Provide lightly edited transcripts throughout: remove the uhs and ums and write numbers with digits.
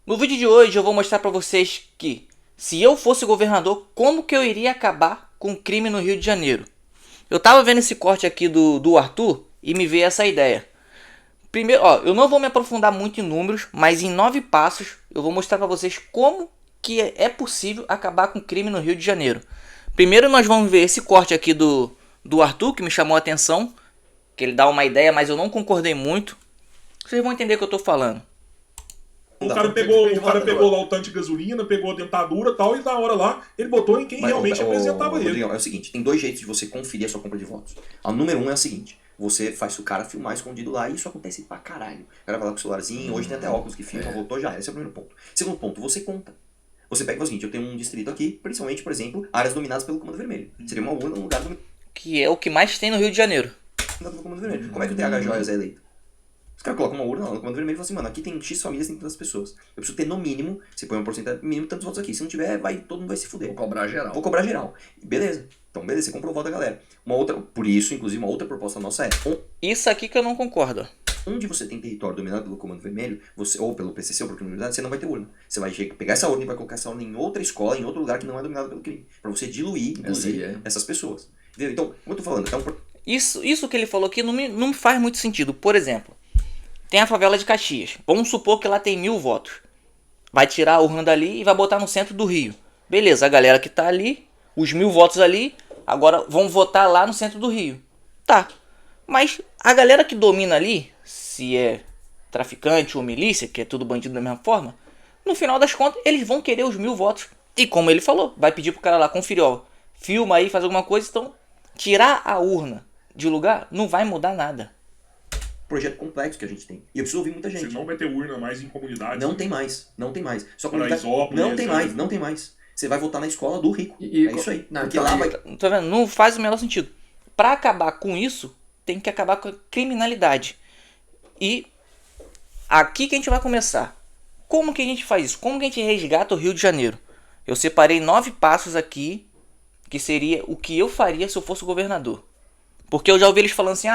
No vídeo de hoje eu vou mostrar para vocês que, se eu fosse governador, como que eu iria acabar com o crime no Rio de Janeiro. Eu tava vendo esse corte aqui do Arthur e me veio essa ideia. Primeiro, eu não vou me aprofundar muito em números, mas em 9 passos eu vou mostrar para vocês como que é possível acabar com o crime no Rio de Janeiro. Primeiro nós vamos ver esse corte aqui do Arthur, que me chamou a atenção, que ele dá uma ideia, mas eu não concordei muito. Vocês vão entender o que eu tô falando. O cara pegou lá o tanque de gasolina, pegou a dentadura e tal, e na hora lá ele botou em quem realmente representava ele. Rodrigo, é o seguinte, tem dois jeitos de você conferir a sua compra de votos. O número 1 é o seguinte, você faz o cara filmar escondido lá e isso acontece pra caralho. O cara vai lá com o celularzinho, hoje tem até óculos que filma, voltou já, esse é o primeiro ponto. Segundo ponto, você conta. Você pega o seguinte, eu tenho um distrito aqui, principalmente, por exemplo, áreas dominadas pelo Comando Vermelho. Seria uma urna num lugar dominado Que é o que mais tem no Rio de Janeiro. pelo Comando Vermelho. Como é que o TH Joias é eleito? Os caras colocam uma urna lá no Comando Vermelho e falam assim, mano, aqui tem X famílias, tem tantas pessoas. Eu preciso ter no mínimo, você põe uma porcentagem mínimo, tantos votos aqui. Se não tiver, todo mundo vai se fuder. Vou cobrar geral. Vou cobrar geral. Beleza. Então, beleza, você comprou o voto da galera. Uma outra, por isso, inclusive, uma outra proposta nossa é... Isso aqui que eu não concordo. Onde você tem território dominado pelo Comando Vermelho, ou pelo PCC, ou pelo criminalidade, você não vai ter urna. Você vai pegar essa urna e vai colocar essa urna em outra escola, em outro lugar que não é dominado pelo crime. Pra você diluir, inclusive, essas pessoas. Entendeu? Então, como eu tô falando, Isso que ele falou aqui não me faz muito sentido. Por exemplo, tem a favela de Caxias. Vamos supor que lá tem 1000 votos. Vai tirar a urna dali e vai botar no centro do Rio. Beleza, a galera que tá ali, os 1000 votos ali, agora vão votar lá no centro do Rio. Tá. Mas a galera que domina ali, se é traficante ou milícia, que é tudo bandido da mesma forma, no final das contas eles vão querer os 1000 votos. E como ele falou, vai pedir pro cara lá conferir, filma aí, faz alguma coisa. Então, tirar a urna de lugar não vai mudar nada. Projeto complexo que a gente tem. E eu preciso ouvir muita gente. Você não vai ter urna mais em comunidades. Não tem mais. Não tem mais. Só Paraisópolis, não tem mais. Não tem mais. Você vai votar na escola do rico. É isso aí. Não, porque lá vai... Tá vendo? Não faz o menor sentido. Pra acabar com isso, tem que acabar com a criminalidade. E aqui que a gente vai começar. Como que a gente faz isso? Como que a gente resgata o Rio de Janeiro? Eu separei 9 passos aqui, que seria o que eu faria se eu fosse governador. Porque eu já ouvi eles falando assim,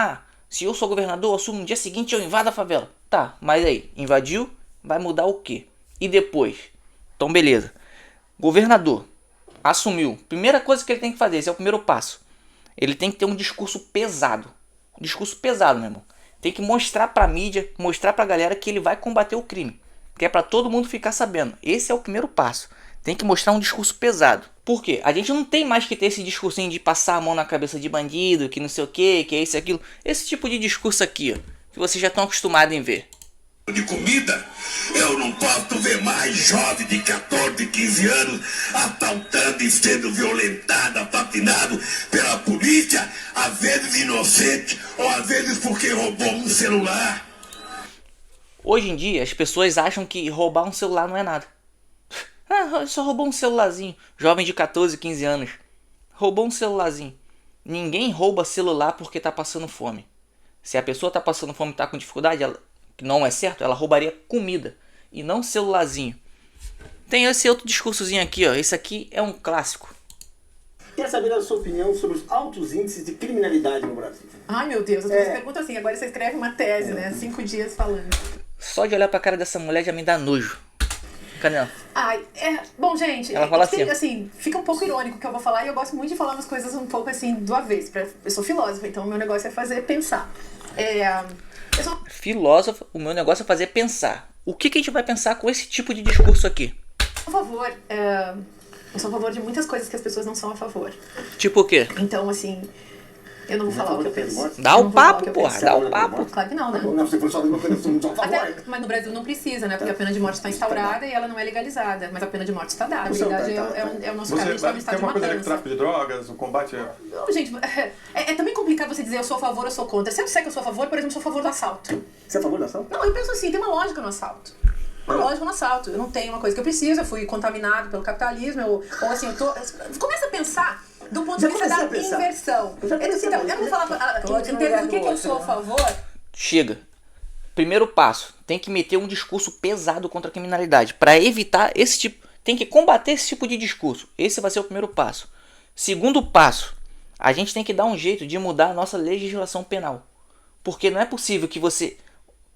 se eu sou governador, eu assumo no dia seguinte, eu invado a favela. Tá, mas aí, invadiu, vai mudar o quê? E depois? Então beleza. Governador, assumiu. Primeira coisa que ele tem que fazer, esse é o primeiro passo. Ele tem que ter um discurso pesado. Um discurso pesado, meu irmão. Tem que mostrar pra mídia, mostrar pra galera que ele vai combater o crime. Que é pra todo mundo ficar sabendo. Esse é o primeiro passo. Tem que mostrar um discurso pesado. Por quê? A gente não tem mais que ter esse discursinho de passar a mão na cabeça de bandido, que não sei o que é isso e aquilo. Esse tipo de discurso aqui, que vocês já estão acostumados em ver. De comida, eu não posso ver mais jovem de 14, 15 anos assaltando e sendo violentado, assassinado pela polícia, às vezes inocente, ou às vezes porque roubou um celular. Hoje em dia, as pessoas acham que roubar um celular não é nada. Só roubou um celularzinho. Jovem de 14, 15 anos. Roubou um celularzinho. Ninguém rouba celular porque tá passando fome. Se a pessoa tá passando fome e tá com dificuldade, que não é certo, ela roubaria comida. E não celularzinho. Tem esse outro discursozinho aqui, Esse aqui é um clássico. Quer saber a sua opinião sobre os altos índices de criminalidade no Brasil? Ai, meu Deus, você pergunta assim, agora você escreve uma tese, né? 5 dias falando. Só de olhar pra cara dessa mulher já me dá nojo. Cadê ela? Ai, bom, gente, Ela fala assim, fica um pouco irônico o que eu vou falar e eu gosto muito de falar umas coisas um pouco assim do avesso. Eu sou filósofa, então o meu negócio é fazer pensar. Filósofo, o meu negócio é fazer pensar. O que a gente vai pensar com esse tipo de discurso aqui? Eu sou a favor de muitas coisas que as pessoas não são a favor. Tipo o quê? Então, assim, eu não vou falar o que eu penso. Dá o papo, porra, dá o papo. Claro que não, né? Não, se for só uma coisa, não só a favor. Até, mas no Brasil não precisa, né? Porque a pena de morte está instaurada e ela não é legalizada. Mas a pena de morte está dada. A verdade é o nosso caso, a gente está no estado de matança. Tem uma coisa de tráfico de drogas, o combate Não, gente, é também complicado você dizer eu sou a favor ou sou contra. Se eu disser que eu sou a favor, por exemplo, eu sou a favor do assalto. Você é a favor do assalto? Não, eu penso assim, tem uma lógica no assalto. Uma lógica no assalto. Eu não tenho uma coisa que eu preciso, eu fui contaminado pelo capitalismo, ou assim, eu tô... Começa a pensar do ponto de vista da inversão. Então, eu não vou falar em termos do que eu sou a favor. Chega. Primeiro passo, tem que meter um discurso pesado contra a criminalidade. Para evitar esse tipo... Tem que combater esse tipo de discurso. Esse vai ser o primeiro passo. Segundo passo, a gente tem que dar um jeito de mudar a nossa legislação penal. Porque não é possível que você...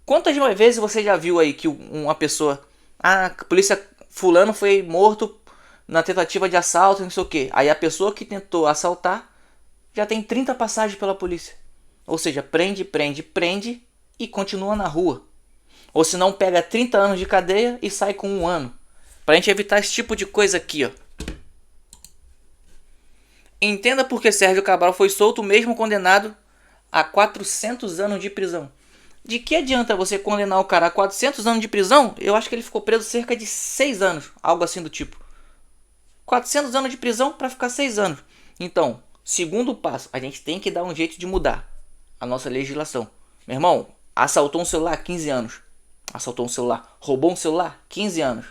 Quantas vezes você já viu aí que uma pessoa A polícia fulano foi morto na tentativa de assalto, não sei o que. Aí a pessoa que tentou assaltar já tem 30 passagens pela polícia. Ou seja, prende e continua na rua. Ou se não, pega 30 anos de cadeia e sai com 1 ano. Pra gente evitar esse tipo de coisa aqui, ó. Entenda por que Sérgio Cabral foi solto mesmo condenado a 400 anos de prisão. De que adianta você condenar o cara a 400 anos de prisão? Eu acho que ele ficou preso cerca de 6 anos. Algo assim do tipo. 400 anos de prisão para ficar 6 anos. Então, segundo passo, a gente tem que dar um jeito de mudar a nossa legislação. Meu irmão, assaltou um celular 15 anos. Assaltou um celular. Roubou um celular 15 anos.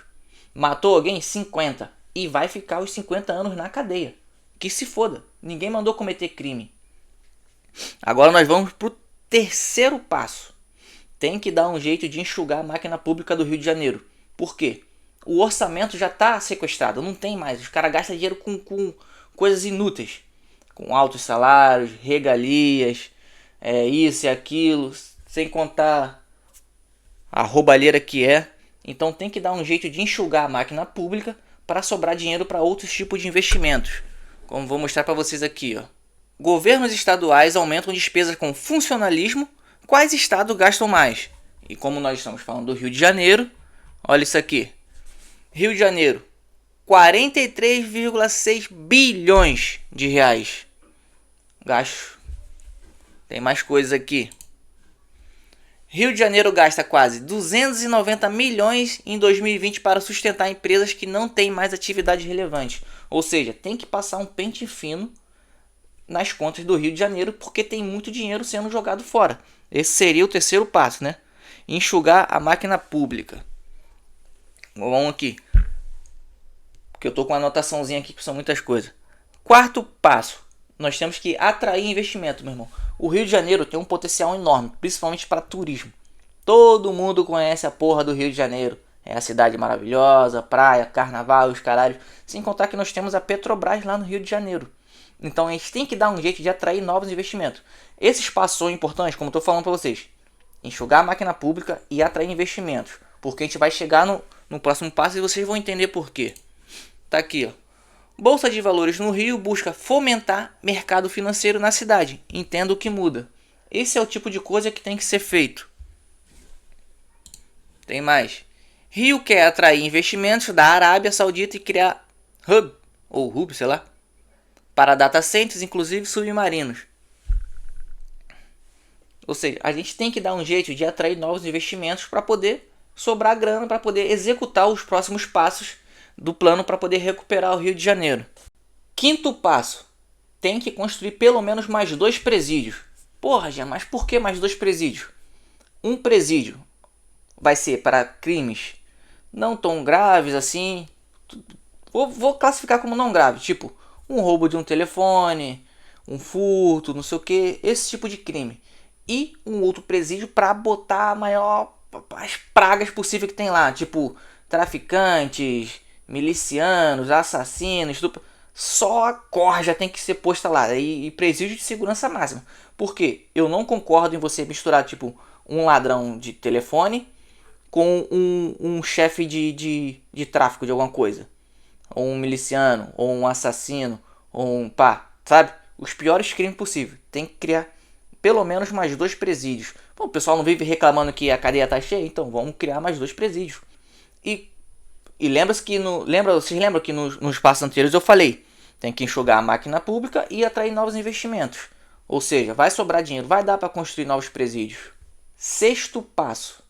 Matou alguém 50. E vai ficar os 50 anos na cadeia. Que se foda. Ninguém mandou cometer crime. Agora nós vamos pro terceiro passo. Tem que dar um jeito de enxugar a máquina pública do Rio de Janeiro. Por quê? O orçamento já está sequestrado. Não tem mais. Os caras gastam dinheiro com coisas inúteis. Com altos salários, regalias, isso e aquilo. Sem contar a roubalheira que é. Então tem que dar um jeito de enxugar a máquina pública para sobrar dinheiro para outros tipos de investimentos. Como vou mostrar para vocês aqui, ó. Governos estaduais aumentam despesas com funcionalismo. Quais estados gastam mais? E como nós estamos falando do Rio de Janeiro, olha isso aqui. Rio de Janeiro, 43,6 bilhões de reais. Gasto. Tem mais coisas aqui. Rio de Janeiro gasta quase 290 milhões em 2020 para sustentar empresas que não têm mais atividade relevante. Ou seja, tem que passar um pente fino nas contas do Rio de Janeiro porque tem muito dinheiro sendo jogado fora. Esse seria o terceiro passo, né? Enxugar a máquina pública. Vamos aqui. Porque eu tô com uma anotaçãozinha aqui que são muitas coisas. Quarto passo. Nós temos que atrair investimento, meu irmão. O Rio de Janeiro tem um potencial enorme, principalmente para turismo. Todo mundo conhece a porra do Rio de Janeiro. É a cidade maravilhosa, praia, carnaval, os caralhos. Sem contar que nós temos a Petrobras lá no Rio de Janeiro. Então a gente tem que dar um jeito de atrair novos investimentos. Esses passos são importantes, como eu estou falando para vocês. Enxugar a máquina pública e atrair investimentos. Porque a gente vai chegar no próximo passo e vocês vão entender por quê. Tá aqui, ó. Bolsa de Valores no Rio busca fomentar mercado financeiro na cidade. Entenda o que muda. Esse é o tipo de coisa que tem que ser feito. Tem mais. Rio quer atrair investimentos da Arábia Saudita e criar hub, ou hub, sei lá, para data centers, inclusive submarinos. Ou seja, a gente tem que dar um jeito de atrair novos investimentos para poder sobrar grana, para poder executar os próximos passos do plano para poder recuperar o Rio de Janeiro. Quinto passo. Tem que construir pelo menos mais 2 presídios. Porra, Jean, mas por que mais 2 presídios? Um presídio vai ser para crimes não tão graves assim. Vou classificar como não grave. Tipo, um roubo de um telefone, um furto, não sei o que, esse tipo de crime. E um outro presídio para botar as pragas possíveis que tem lá, tipo traficantes, milicianos, assassinos, estupro. Só a corja tem que ser posta lá e presídio de segurança máxima. Porque eu não concordo em você misturar tipo um ladrão de telefone com um chefe de tráfico de alguma coisa. Ou um miliciano, ou um assassino, ou um sabe? Os piores crimes possíveis. Tem que criar pelo menos mais 2 presídios. Pô, o pessoal não vive reclamando que a cadeia tá cheia, então vamos criar mais 2 presídios. E lembra-se que vocês lembram que nos passos anteriores eu falei, tem que enxugar a máquina pública e atrair novos investimentos. Ou seja, vai sobrar dinheiro, vai dar para construir novos presídios. Sexto passo,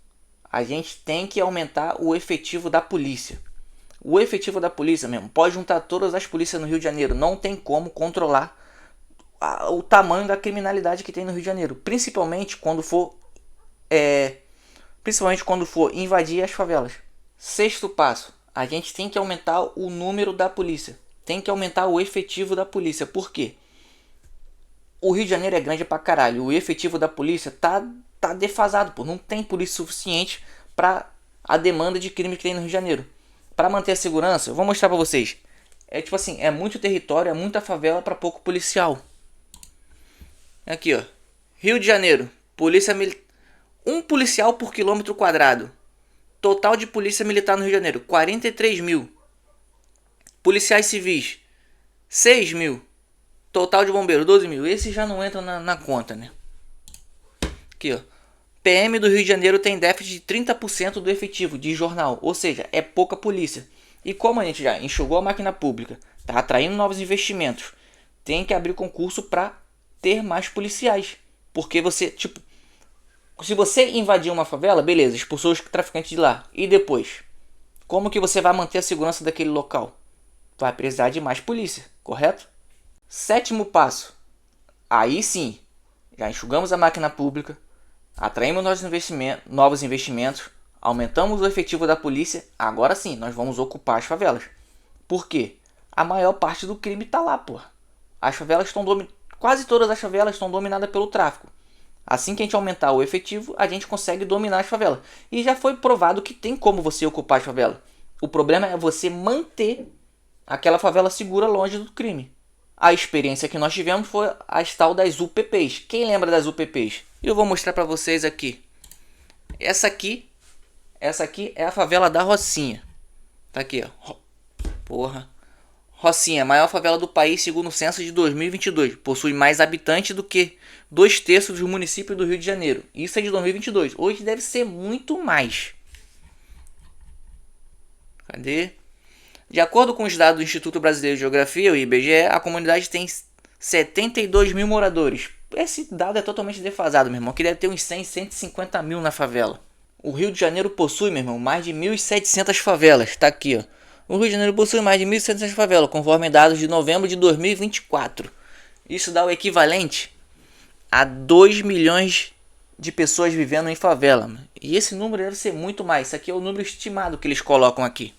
a gente tem que aumentar o efetivo da polícia. O efetivo da polícia mesmo, pode juntar todas as polícias no Rio de Janeiro, não tem como controlar o tamanho da criminalidade que tem no Rio de Janeiro, principalmente quando for invadir as favelas. Sexto passo, a gente tem que aumentar o número da polícia, tem que aumentar o efetivo da polícia. Por quê? O Rio de Janeiro é grande pra caralho, o efetivo da polícia tá defasado, pô. Não tem polícia suficiente para a demanda de crime que tem no Rio de Janeiro. Para manter a segurança, eu vou mostrar para vocês. É tipo assim, é muito território, é muita favela para pouco policial. Aqui, ó. Rio de Janeiro, polícia militar. 1 policial por quilômetro quadrado. Total de polícia militar no Rio de Janeiro, 43 mil. Policiais civis, 6 mil. Total de bombeiros, 12 mil. Esse já não entra na conta, né? Aqui, ó. PM do Rio de Janeiro tem déficit de 30% do efetivo de jornal. Ou seja, é pouca polícia. E como a gente já enxugou a máquina pública, tá atraindo novos investimentos, tem que abrir concurso para ter mais policiais. Porque você, tipo, se você invadir uma favela, beleza, expulsou os traficantes de lá. E depois? Como que você vai manter a segurança daquele local? Vai precisar de mais polícia, correto? 7º passo. Aí sim, já enxugamos a máquina pública, atraímos novos investimentos, aumentamos o efetivo da polícia. Agora sim, nós vamos ocupar as favelas. Por quê? A maior parte do crime está lá, porra. As favelas estão quase todas as favelas estão dominadas pelo tráfico. Assim que a gente aumentar o efetivo, a gente consegue dominar as favelas. E já foi provado que tem como você ocupar as favelas. O problema é você manter aquela favela segura longe do crime. A experiência que nós tivemos foi as tal das UPPs. Quem lembra das UPPs? Eu vou mostrar para vocês aqui. Essa aqui é a favela da Rocinha. Tá aqui, ó. Porra. Rocinha, maior favela do país segundo o censo de 2022. Possui mais habitantes do que 2/3 dos municípios do Rio de Janeiro. Isso é de 2022. Hoje deve ser muito mais. Cadê? De acordo com os dados do Instituto Brasileiro de Geografia, o IBGE, a comunidade tem 72 mil moradores. Esse dado é totalmente defasado, meu irmão, que deve ter uns 100, 150 mil na favela. O Rio de Janeiro possui, meu irmão, mais de 1.700 favelas. Tá aqui, ó. O Rio de Janeiro possui mais de 1.700 favelas, conforme dados de novembro de 2024. Isso dá o equivalente a 2 milhões de pessoas vivendo em favela. Mano. E esse número deve ser muito mais. Isso aqui é o número estimado que eles colocam aqui.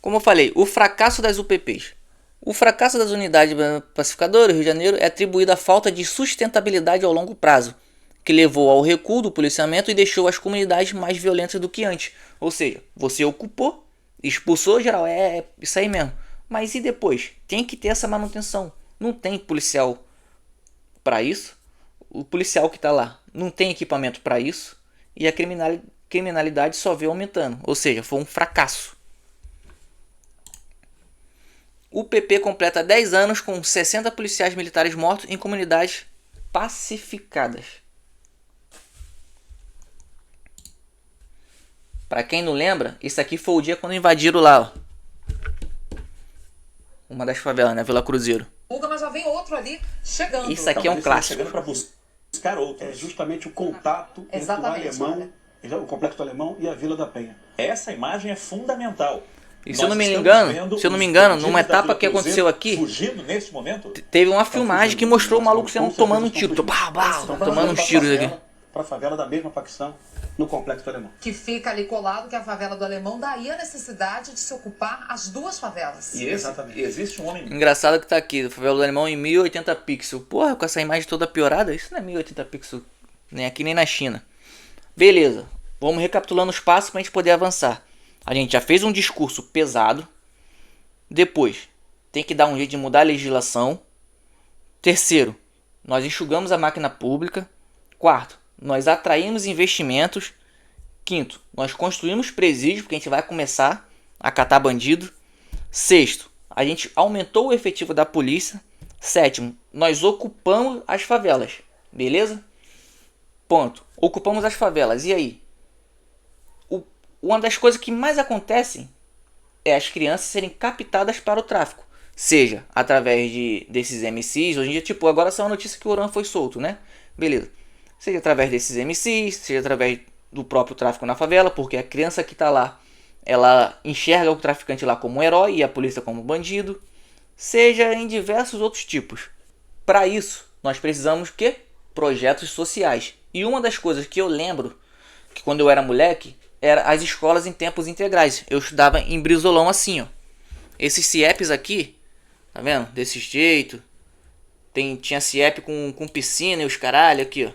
Como eu falei, o fracasso das UPPs. O fracasso das unidades pacificadoras do Rio de Janeiro é atribuído à falta de sustentabilidade ao longo prazo, que levou ao recuo do policiamento e deixou as comunidades mais violentas do que antes. Ou seja, você ocupou, expulsou geral, é isso aí mesmo. Mas e depois? Tem que ter essa manutenção. Não tem policial para isso. O policial que está lá não tem equipamento para isso. E a criminalidade só veio aumentando. Ou seja, foi um fracasso. O PP completa 10 anos com 60 policiais militares mortos em comunidades pacificadas. Para quem não lembra, isso aqui foi o dia quando invadiram lá, ó. Uma das favelas, né? Vila Cruzeiro. Mas já vem outro ali chegando. Isso aqui é um clássico. Chegando para buscar outro. É justamente o contato entre o alemão, o complexo alemão e a Vila da Penha. Essa imagem é fundamental. E se eu não me engano, numa etapa que aconteceu aqui, nesse momento, teve uma filmagem que mostrou o maluco tomando um tiro. Tomando uns tiros aqui. Para a favela da mesma facção no complexo do Alemão. Que fica ali colado, que é a favela do Alemão, daí a necessidade de se ocupar as duas favelas. E existe um homem... Engraçado que tá aqui, a favela do Alemão em 1080 pixels. Porra, com essa imagem toda piorada, isso não é 1080 pixels nem aqui nem na China. Beleza, vamos recapitulando os passos pra gente poder avançar. A gente já fez um discurso pesado. Depois, tem que dar um jeito de mudar a legislação. Terceiro, nós enxugamos a máquina pública. Quarto, nós atraímos investimentos. Quinto, nós construímos presídios, porque a gente vai começar a catar bandido. Sexto, a gente aumentou o efetivo da polícia. Sétimo, nós ocupamos as favelas. Beleza? Ponto. Ocupamos as favelas. E aí? Uma das coisas que mais acontecem é as crianças serem captadas para o tráfico. Seja através desses MCs. Hoje em dia, tipo, agora só a notícia que o Oran foi solto, né? Beleza. Seja através desses MCs, seja através do próprio tráfico na favela, porque a criança que está lá, ela enxerga o traficante lá como um herói e a polícia como bandido. Seja em diversos outros tipos. Para isso, nós precisamos de quê? Projetos sociais. E uma das coisas que eu lembro, que quando eu era moleque, era as escolas em tempos integrais. Eu estudava em Brizolão assim, ó. Esses CIEPs aqui, tá vendo? Desse jeito. Tinha CIEP com piscina e os caralho aqui, ó.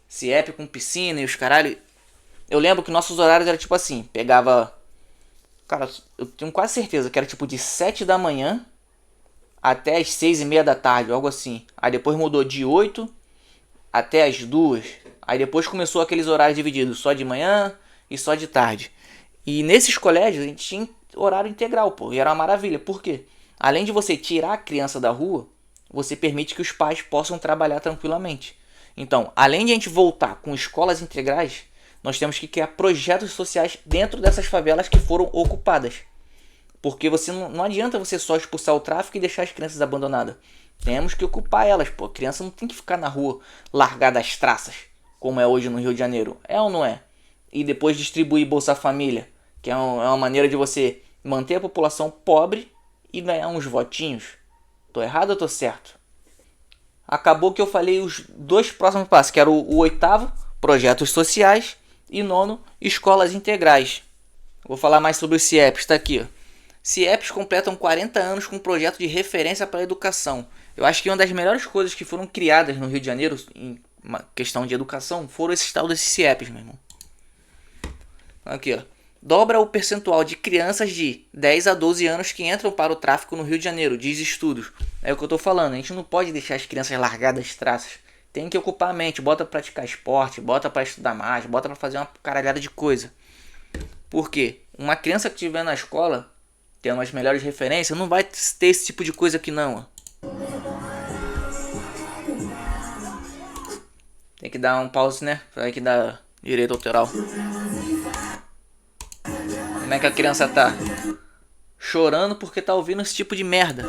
CIEP com piscina e os caralho. Eu lembro que nossos horários eram tipo assim. Pegava... Cara, eu tenho quase certeza que era tipo de 7 da manhã até as 6:30 da tarde, algo assim. Aí depois mudou de 8 até as 2. Aí depois começou aqueles horários divididos, só de manhã e só de tarde. E nesses colégios a gente tinha horário integral, pô, e era uma maravilha. Por quê? Além de você tirar a criança da rua, você permite que os pais possam trabalhar tranquilamente. Então, além de a gente voltar com escolas integrais, nós temos que criar projetos sociais dentro dessas favelas que foram ocupadas. Porque não adianta você só expulsar o tráfico e deixar as crianças abandonadas. Temos que ocupar elas, pô. A criança não tem que ficar na rua largada às traças, como é hoje no Rio de Janeiro. É ou não é? E depois distribuir Bolsa Família, que é uma maneira de você manter a população pobre e ganhar uns votinhos. Tô errado ou tô certo? Acabou que eu falei os 2 próximos passos, que era o 8º, projetos sociais, e 9º, escolas integrais. Vou falar mais sobre os CIEPs, tá aqui, ó. CIEPs completam 40 anos com um projeto de referência para a educação. Eu acho que uma das melhores coisas que foram criadas no Rio de Janeiro em uma questão de educação foram esses tal desses CIEPs, meu irmão. Aqui, ó. Dobra o percentual de crianças de 10 a 12 anos que entram para o tráfico no Rio de Janeiro, diz estudos. É o que eu tô falando, a gente não pode deixar as crianças largadas às traças. Tem que ocupar a mente, bota pra praticar esporte, bota pra estudar mais, bota pra fazer uma caralhada de coisa. Por quê? Uma criança que estiver na escola, tendo as melhores referências, não vai ter esse tipo de coisa aqui não, ó. Tem que dar um pause, né? Tem que dar direito autoral. Como é que a criança tá? Chorando porque tá ouvindo esse tipo de merda.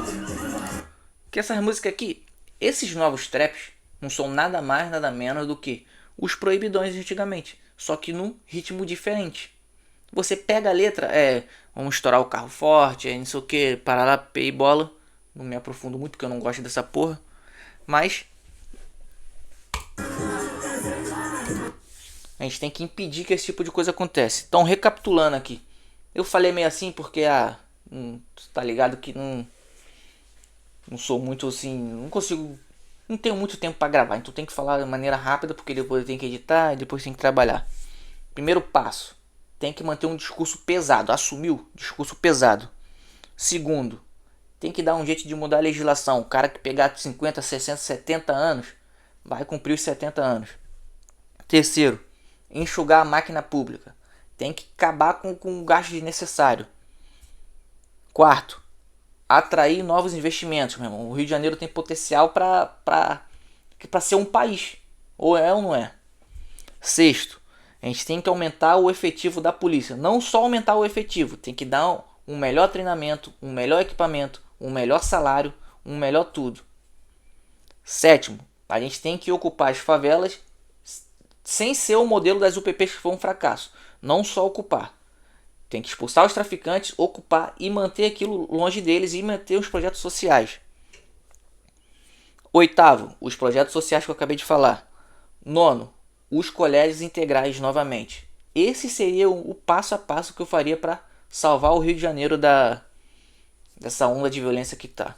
Que essas músicas aqui, esses novos traps, não são nada mais, nada menos do que os proibidões de antigamente. Só que num ritmo diferente. Você pega a letra, vamos estourar o carro forte, não sei o que, parará, pé e bola. Não me aprofundo muito porque eu não gosto dessa porra. Mas a gente tem que impedir que esse tipo de coisa aconteça. Então, recapitulando aqui. Eu falei meio assim porque, tá ligado que não sou muito assim, não tenho muito tempo pra gravar. Então tem que falar de maneira rápida porque depois eu tenho que editar e depois tem que trabalhar. Primeiro passo, tem que manter um discurso pesado. Assumiu, discurso pesado. Segundo, tem que dar um jeito de mudar a legislação. O cara que pegar 50, 60, 70 anos, vai cumprir os 70 anos. Terceiro, enxugar a máquina pública. Tem que acabar com o gasto desnecessário. Quarto, atrair novos investimentos, meu irmão. O Rio de Janeiro tem potencial para ser um país. Ou é ou não é? Sexto, a gente tem que aumentar o efetivo da polícia. Não só aumentar o efetivo, tem que dar um melhor treinamento, um melhor equipamento, um melhor salário, um melhor tudo. Sétimo, a gente tem que ocupar as favelas sem ser o modelo das UPPs que foi um fracasso. Não só ocupar. Tem que expulsar os traficantes, ocupar e manter aquilo longe deles e manter os projetos sociais. Oitavo, os projetos sociais que eu acabei de falar. Nono, os colégios integrais novamente. Esse seria o passo a passo que eu faria para salvar o Rio de Janeiro dessa onda de violência que tá.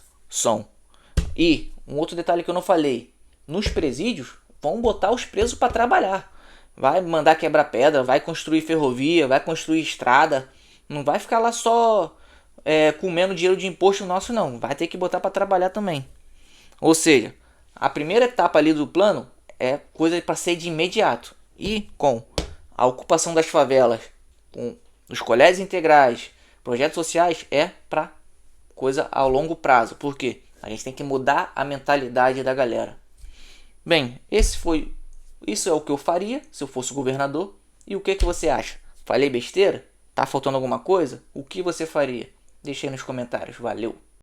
E um outro detalhe que eu não falei. Nos presídios, vão botar os presos para trabalhar. Vai mandar quebrar pedra, vai construir ferrovia, vai construir estrada. Não vai ficar lá só comendo dinheiro de imposto nosso, não. Vai ter que botar para trabalhar também. Ou seja, a primeira etapa ali do plano é coisa para ser de imediato. E com a ocupação das favelas, com os colégios integrais, projetos sociais, é para coisa a longo prazo. Por quê? A gente tem que mudar a mentalidade da galera. Bem, isso é o que eu faria se eu fosse governador. E o que você acha? Falei besteira? Tá faltando alguma coisa? O que você faria? Deixa aí nos comentários. Valeu!